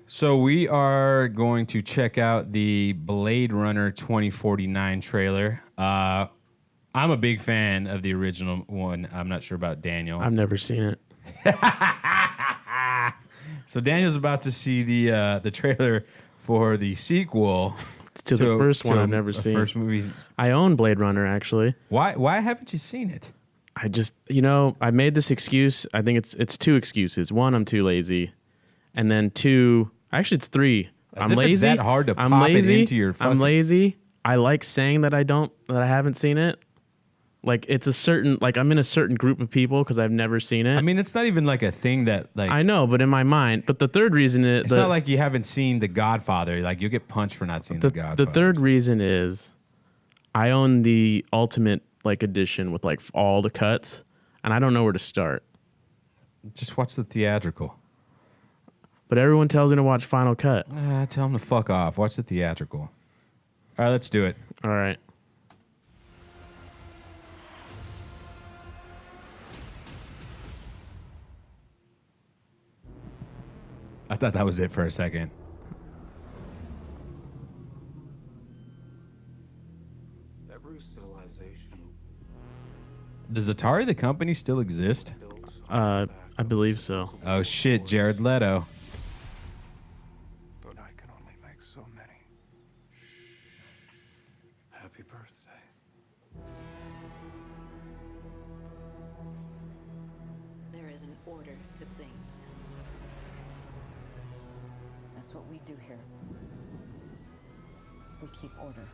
So we are going to check out the Blade Runner 2049 trailer. I'm a big fan of the original one. I'm not sure about Daniel. I've never seen it. So Daniel's about to see the trailer for the sequel To the first one I've never the seen. First movie. I own Blade Runner, actually. Why haven't you seen it? I just, I made this excuse. I think it's two excuses. One, I'm too lazy. And then two, actually it's three. As I'm if lazy. it's that hard to I'm pop it lazy. into your I'm fucking- lazy. I like saying that I haven't seen it. Like it's a certain, like I'm in a certain group of people because I've never seen it. I mean, it's not even like a thing that like. I know, but in my mind. But the third reason is It's not like you haven't seen The Godfather. Like you'll get punched for not seeing The Godfather. the third reason is I own the ultimate like edition with like all the cuts, and I don't know where to start. Just watch the theatrical. But everyone tells me to watch Final Cut. Tell him to fuck off. Watch the theatrical. All right, let's do it. All right. I thought that was it for a second. Every civilization Does Atari the company still exist? builds I believe so. Oh shit, Jared Leto. but I can only make so many. Happy birthday. There is an order to things. That's what we do here. We keep order.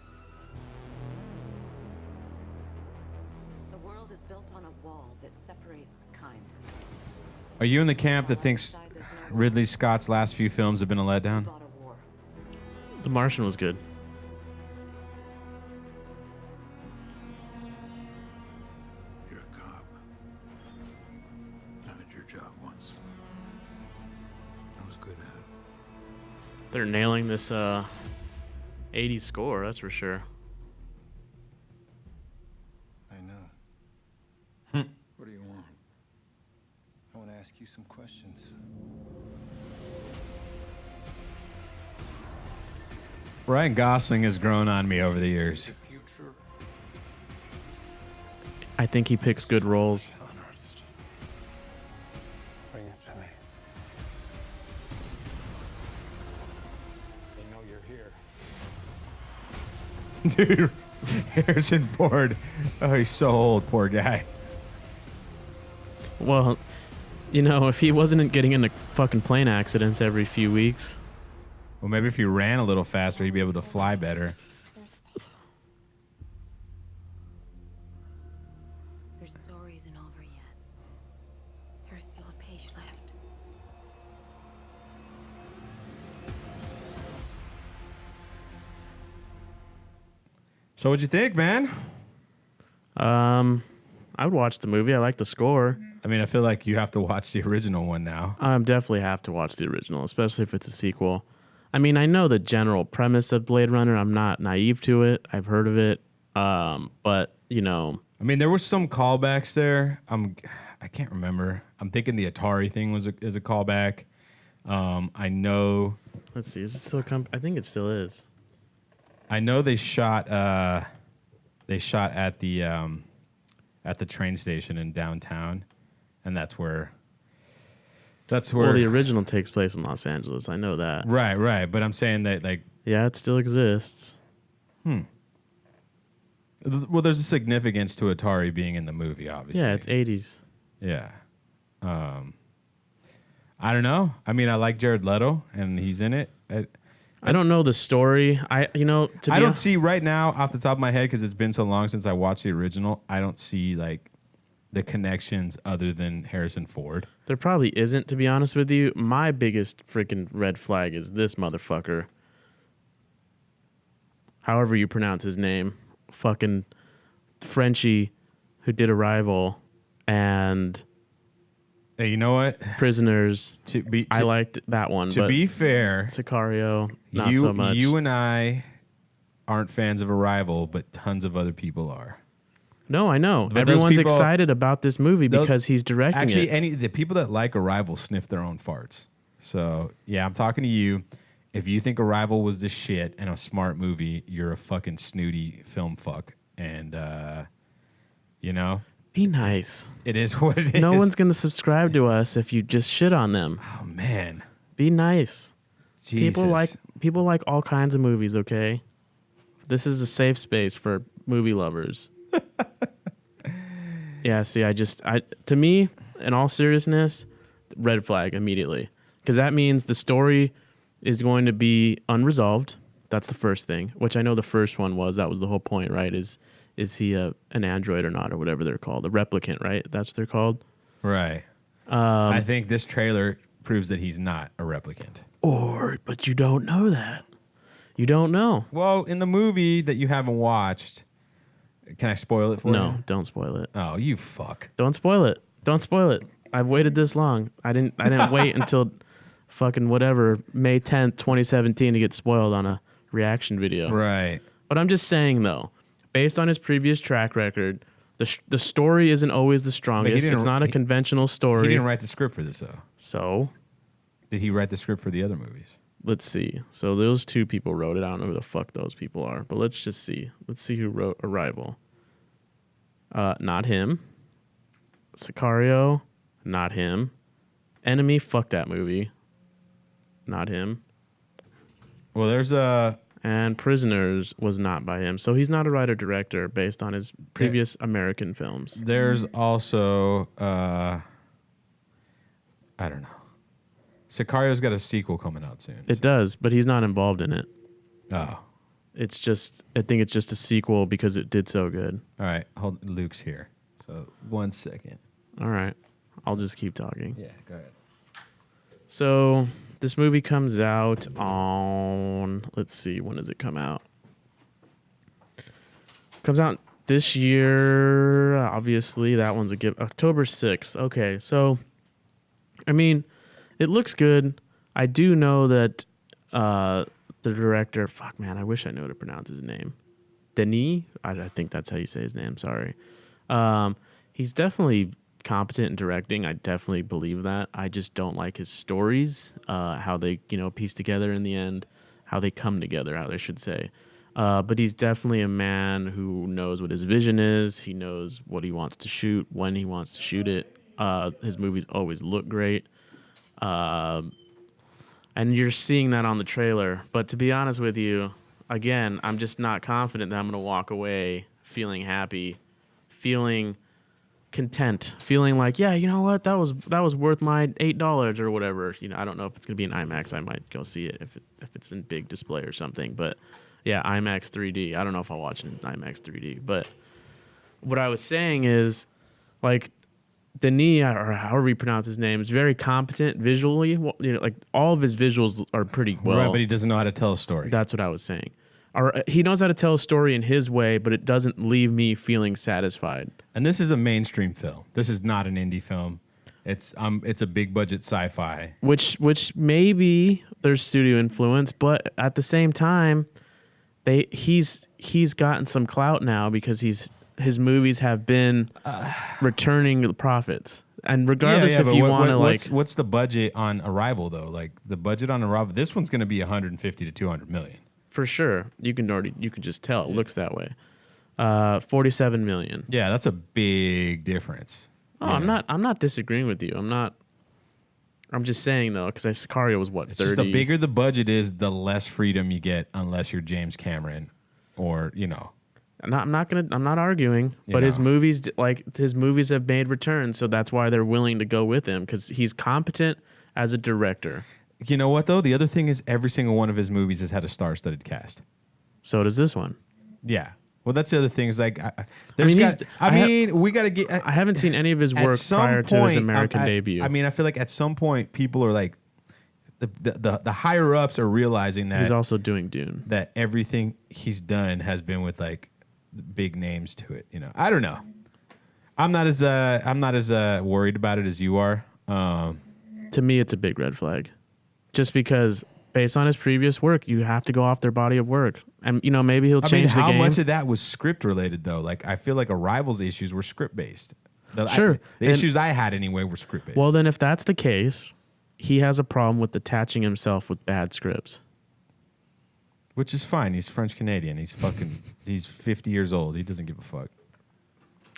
The world is built on a wall that separates kind. Are you in the camp that thinks Ridley Scott's last few films have been a letdown? Fought a war. The Martian was good. You're a cop. I did your job once. I was good at it. They're nailing this 80s score, that's for sure. I know. What do you want? I want to ask you some questions. Ryan Gosling has grown on me over the years. The future I think he picks good roles. unearthed. Bring it to me. They know you're here. Dude, Harrison Ford. Oh, he's so old, poor guy. Well, if he wasn't getting into fucking plane accidents every few weeks. Well, maybe if he ran a little faster, he'd be able to fly better. Your story isn't over yet. There's still a page left. So what'd you think, man? I would watch the movie. I like the score. I mean, I feel like you have to watch the original one now. I definitely have to watch the original, especially if it's a sequel. I mean, I know the general premise of Blade Runner. I'm not naive to it. I've heard of it. But, I mean, there was some callbacks there. I can't remember. I'm thinking the Atari thing is a callback. I know. let's see. Is it still I think it still is. I know they shot at the train station in downtown, and that's where. Well, the original takes place in Los Angeles. I know that. Right. But I'm saying that like. Yeah, it still exists. Well, there's a significance to Atari being in the movie, obviously. Yeah, it's 80s. Yeah. I don't know. I mean, I like Jared Leto, and he's in it. I don't know the story. I don't see right now off the top of my head because it's been so long since I watched the original. I don't see like the connections other than Harrison Ford. There probably isn't, to be honest with you. My biggest freaking red flag is this motherfucker. However you pronounce his name. Fucking Frenchie who did Arrival and Hey, you know what? Prisoners. I liked that one. To but be fair, Sicario, not so much. You and I aren't fans of Arrival, but tons of other people are. No, I know. But those Everyone's people- excited about this movie because he's directing Actually, it. the people that like Arrival sniff their own farts. So yeah, I'm talking to you. If you think Arrival was the shit and a smart movie, you're a fucking snooty film fuck. And you know, Be nice. it is what it is. No one's gonna subscribe to us if you just shit on them. Oh man, Be nice. Jesus. People like all kinds of movies. Okay, this is a safe space for movie lovers. Yeah. See, to me, in all seriousness, red flag immediately, because that means the story is going to be unresolved. That's the first thing, which I know the first one was. That was the whole point, right? Is he an android or not, or whatever they're called, a replicant, right? That's what they're called. Right. I think this trailer proves that he's not a replicant. But you don't know that. You don't know. Well, in the movie that you haven't watched, can I spoil it for you? No, don't spoil it. Oh, you fuck. Don't spoil it. Don't spoil it. I've waited this long. I didn't wait until fucking whatever, May 10th, 2017 to get spoiled on a reaction video. Right. But I'm just saying though, based on his previous track record, the story isn't always the strongest. didn't- It's not a conventional He story. didn't write the script for this, though. So, Did he write the script for the other movies? let's see. So those two people wrote it. I don't know who the fuck those people are, but let's just see. Let's see who wrote Arrival. Not him. Sicario, not him. Enemy, fuck that movie. Not him. Well, there's a... And Prisoners was not by him. So he's not a writer director based on his previous American films. There's also... I don't know. Sicario's got a sequel coming out soon. It does, but he's not involved in it. Oh. It's just, I think it's just a sequel because it did so good. All right. Hold. Luke's here. So 1 second. All right. I'll just keep talking. Yeah, go ahead. So this movie comes out on, let's see, when does it come out? Comes out this year. Obviously, that one's a gift. October 6th. Okay, so, I mean, it looks good. I do know that the director, fuck man, I wish I knew how to pronounce his name. Denis? I think that's how you say his name, sorry. He's definitely competent in directing. I definitely believe that. I just don't like his stories, how they, piece together in the end, how they come together, how they should say. But he's definitely a man who knows what his vision is. He knows what he wants to shoot, when he wants to shoot it. His movies always look great. And you're seeing that on the trailer. But to be honest with you, again, I'm just not confident that I'm going to walk away feeling happy, feeling content, feeling like, yeah, you know what, that was worth my $8 or whatever. I don't know if it's going to be in IMAX. I might go see it if it's in big display or something. But yeah, IMAX 3D. I don't know if I'll watch it in IMAX 3D. But what I was saying is, like, Denis, or however you pronounce his name, is very competent visually. Like all of his visuals are pretty well. Right, but he doesn't know how to tell a story. That's what I was saying. He knows how to tell a story in his way, but it doesn't leave me feeling satisfied. And this is a mainstream film. This is not an indie film. It's a big budget sci-fi. Which maybe there's studio influence, but at the same time, he's gotten some clout now because his movies have been returning the profits. And regardless if you want to what's the budget on Arrival though? Like the budget on Arrival, this one's going to be 150 to 200 million. For sure, you can just tell it looks that way. 47 million. Yeah, that's a big difference. Oh, yeah. I'm not disagreeing with you. I'm just saying though, because Sicario was what, 30? Just the bigger the budget is, the less freedom you get, unless you're James Cameron, or I'm not arguing, but his movies have made returns, so that's why they're willing to go with him, because he's competent as a director. You know what though? The other thing is every single one of his movies has had a star-studded cast. So does this one. Yeah. Well, that's the other thing. Is like, we got to get. I haven't seen any of his work prior to his American debut. I mean, I feel like at some point people are like, the higher ups are realizing that he's also doing Dune. That everything he's done has been with like big names to it. I don't know. I'm not as worried about it as you are. To me, it's a big red flag, just because based on his previous work, you have to go off their body of work. And, maybe he'll change the game. How much of that was script related, though? Like, I feel like Arrival's issues were script based. Sure. The issues I had anyway were script based. Well, then if that's the case, he has a problem with attaching himself with bad scripts. Which is fine. He's French Canadian. He's 50 years old. He doesn't give a fuck.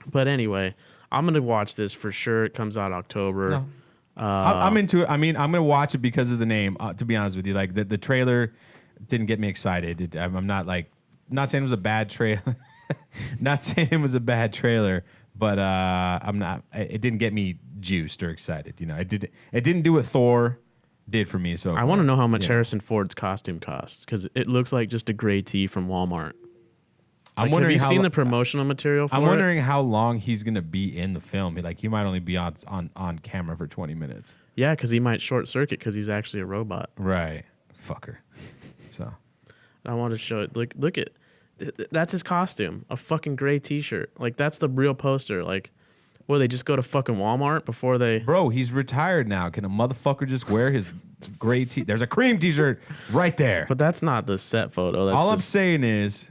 But anyway, I'm gonna watch this for sure. It comes out October. No. I'm into it. I mean, I'm gonna watch it because of the name. To be honest with you, like the trailer didn't get me excited. I'm not saying it was a bad trailer. Not saying it was a bad trailer, but I'm not. It didn't get me juiced or excited. You know, it didn't do what Thor did for me. So I want to know how much Harrison Ford's costume costs because it looks like just a gray tee from Walmart. I'm Like, wondering have you seen the promotional material for I'm it? wondering how long he's gonna be in the film. Like he might only be on camera for 20 minutes. Yeah, because he might short circuit because he's actually a robot. Right, fucker. So I want to show it. Look at that's his costume, a fucking gray T-shirt. Like that's the real poster. Like, well, they just go to fucking Walmart before they. bro, he's retired now. Can a motherfucker just wear his gray T? There's a cream T-shirt right there. But that's not the set photo. That's All I'm just, saying is,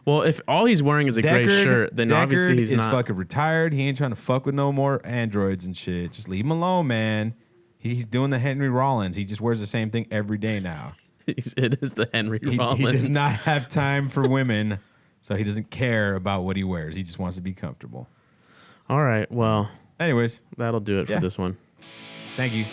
well, if all he's wearing is a gray shirt, then obviously he's is not. fucking retired. He ain't trying to fuck with no more androids and shit. Just leave him alone, man. He's doing the Henry Rollins. He just wears the same thing every day now. It is the Henry He Rollins. does not have time for women, so he doesn't care about what he wears. He just wants to be comfortable. All right, well, Anyways, that'll do it Yeah. for this one. thank you.